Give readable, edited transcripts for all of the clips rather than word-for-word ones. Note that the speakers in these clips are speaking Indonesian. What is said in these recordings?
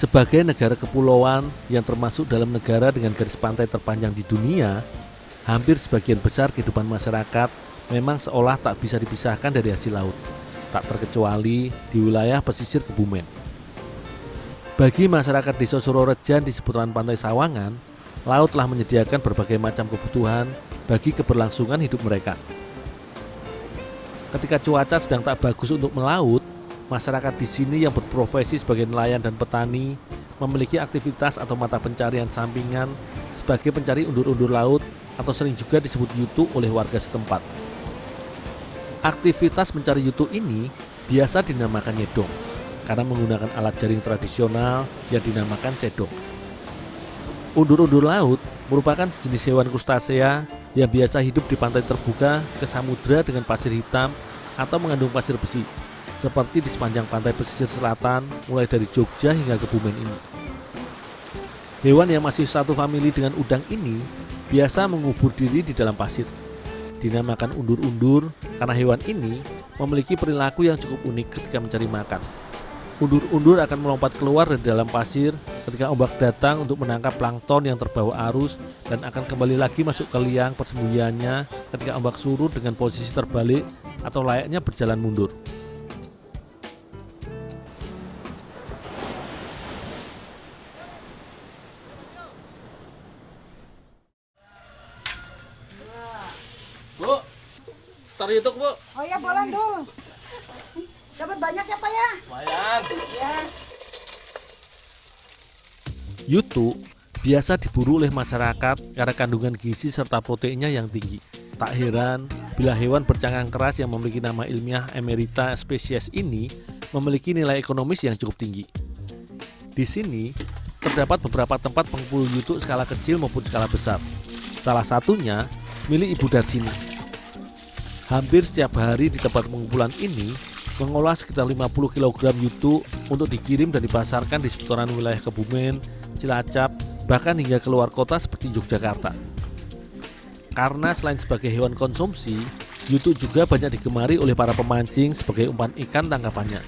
Sebagai negara kepulauan yang termasuk dalam negara dengan garis pantai terpanjang di dunia, hampir sebagian besar kehidupan masyarakat memang seolah tak bisa dipisahkan dari hasil laut, tak terkecuali di wilayah pesisir Kebumen. Bagi masyarakat Desa Surorejan di seputaran Pantai Sawangan, laut telah menyediakan berbagai macam kebutuhan bagi keberlangsungan hidup mereka. Ketika cuaca sedang tak bagus untuk melaut, masyarakat di sini yang berprofesi sebagai nelayan dan petani memiliki aktivitas atau mata pencarian sampingan sebagai pencari undur-undur laut atau sering juga disebut yutu oleh warga setempat. Aktivitas mencari yutu ini biasa dinamakan nyedong karena menggunakan alat jaring tradisional yang dinamakan sedong. Undur-undur laut merupakan sejenis hewan krustasea yang biasa hidup di pantai terbuka ke samudra dengan pasir hitam atau mengandung pasir besi, seperti di sepanjang pantai pesisir selatan mulai dari Jogja hingga Kebumen ini. Hewan yang masih satu famili dengan udang ini biasa mengubur diri di dalam pasir. Dinamakan undur-undur karena hewan ini memiliki perilaku yang cukup unik ketika mencari makan. Undur-undur akan melompat keluar dari dalam pasir ketika ombak datang untuk menangkap plankton yang terbawa arus dan akan kembali lagi masuk ke liang persembunyiannya ketika ombak surut dengan posisi terbalik atau layaknya berjalan mundur. Bu, start YouTube, Bu. Oh ya, boleh dulu. Dapat banyak ya, Pak ya? Lumayan. Ya. Yutu biasa diburu oleh masyarakat karena kandungan gizi serta proteinnya yang tinggi. Tak heran bila hewan bercangkang keras yang memiliki nama ilmiah Emerita spesies ini memiliki nilai ekonomis yang cukup tinggi. Di sini terdapat beberapa tempat pengumpul yutu skala kecil maupun skala besar. Salah satunya milik Ibu Darsini. Hampir setiap hari di tempat pengumpulan ini mengolah sekitar 50 kg yutu untuk dikirim dan dipasarkan di seputaran wilayah Kebumen, Cilacap, bahkan hingga keluar kota seperti Yogyakarta. Karena selain sebagai hewan konsumsi, yutu juga banyak digemari oleh para pemancing sebagai umpan ikan tangkapannya.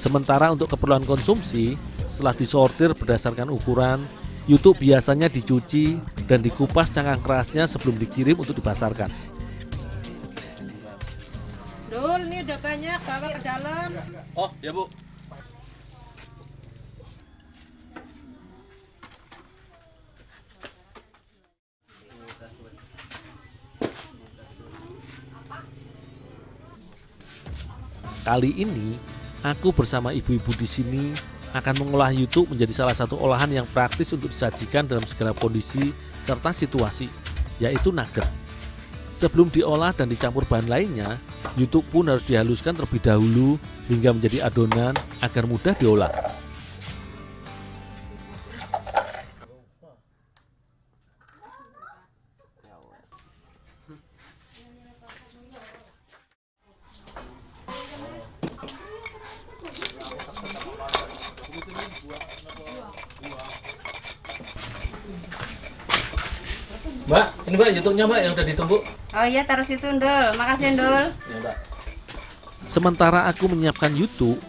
Sementara untuk keperluan konsumsi, setelah disortir berdasarkan ukuran, yutu biasanya dicuci dan dikupas cangkang kerasnya sebelum dikirim untuk dipasarkan. Dul, ini udah banyak, bawa ke dalam. Oh, ya Bu. Kali ini, aku bersama ibu-ibu di sini akan mengolah yutu menjadi salah satu olahan yang praktis untuk disajikan dalam segala kondisi serta situasi, yaitu nugget. Sebelum diolah dan dicampur bahan lainnya, yutu pun harus dihaluskan terlebih dahulu hingga menjadi adonan agar mudah diolah. Mbak, ini Mbak yutunya Mbak yang udah ditumbuk. Oh iya, taruh situ, Dul. Makasih, Dul. Ya, Mbak. Sementara aku menyiapkan yutu,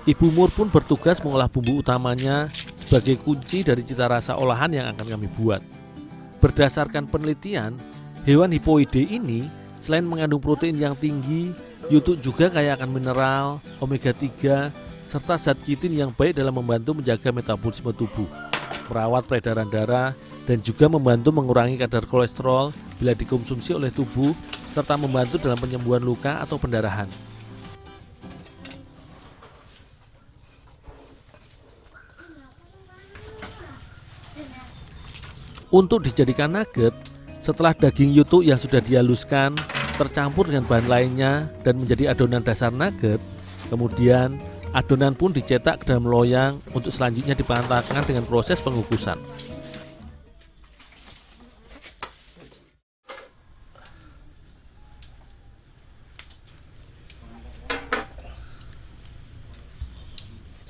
Ibu Mur pun bertugas mengolah bumbu utamanya sebagai kunci dari cita rasa olahan yang akan kami buat. Berdasarkan penelitian, hewan hipoide ini selain mengandung protein yang tinggi, yutu juga kaya akan mineral, omega 3, serta zat kitin yang baik dalam membantu menjaga metabolisme tubuh, merawat peredaran darah, dan juga membantu mengurangi kadar kolesterol bila dikonsumsi oleh tubuh, serta membantu dalam penyembuhan luka atau pendarahan. Untuk dijadikan nugget, setelah daging yutu yang sudah dihaluskan tercampur dengan bahan lainnya dan menjadi adonan dasar nugget, kemudian adonan pun dicetak ke dalam loyang untuk selanjutnya dipantangkan dengan proses pengukusan.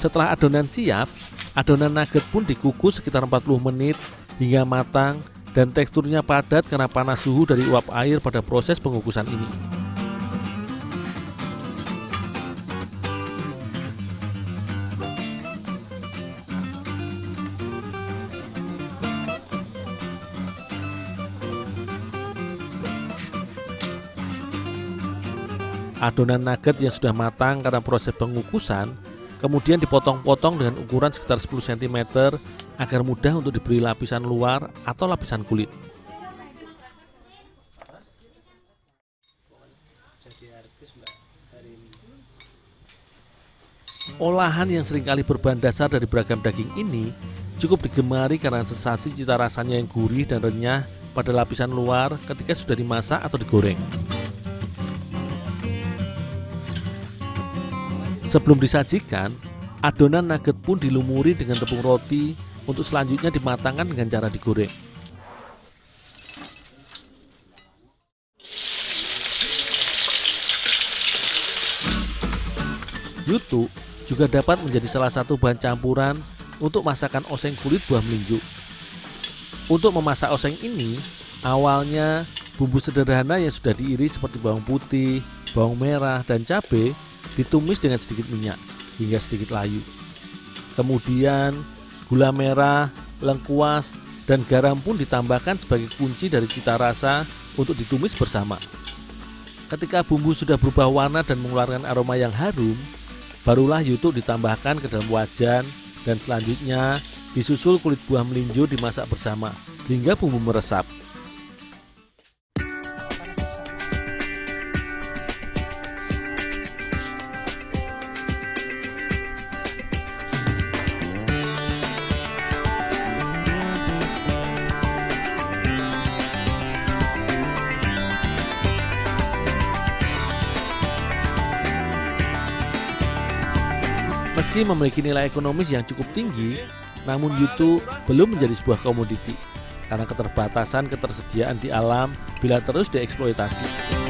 Setelah adonan siap, adonan nugget pun dikukus sekitar 40 menit hingga matang dan teksturnya padat karena panas suhu dari uap air pada proses pengukusan ini. Adonan nugget yang sudah matang karena proses pengukusan kemudian dipotong-potong dengan ukuran sekitar 10 cm agar mudah untuk diberi lapisan luar atau lapisan kulit. Olahan yang seringkali berbahan dasar dari beragam daging ini cukup digemari karena sensasi cita rasanya yang gurih dan renyah pada lapisan luar ketika sudah dimasak atau digoreng. Sebelum disajikan, adonan nugget pun dilumuri dengan tepung roti untuk selanjutnya dimatangkan dengan cara digoreng. Yutu juga dapat menjadi salah satu bahan campuran untuk masakan oseng kulit buah melinjo. Untuk memasak oseng ini, awalnya bumbu sederhana yang sudah diiris seperti bawang putih, bawang merah, dan cabai ditumis dengan sedikit minyak hingga sedikit layu. Kemudian gula merah, lengkuas, dan garam pun ditambahkan sebagai kunci dari cita rasa untuk ditumis bersama. Ketika bumbu sudah berubah warna dan mengeluarkan aroma yang harum, barulah yutu ditambahkan ke dalam wajan dan selanjutnya disusul kulit buah melinjo dimasak bersama hingga bumbu meresap. Meski memiliki nilai ekonomis yang cukup tinggi, namun yutu belum menjadi sebuah komoditi karena keterbatasan ketersediaan di alam bila terus dieksploitasi.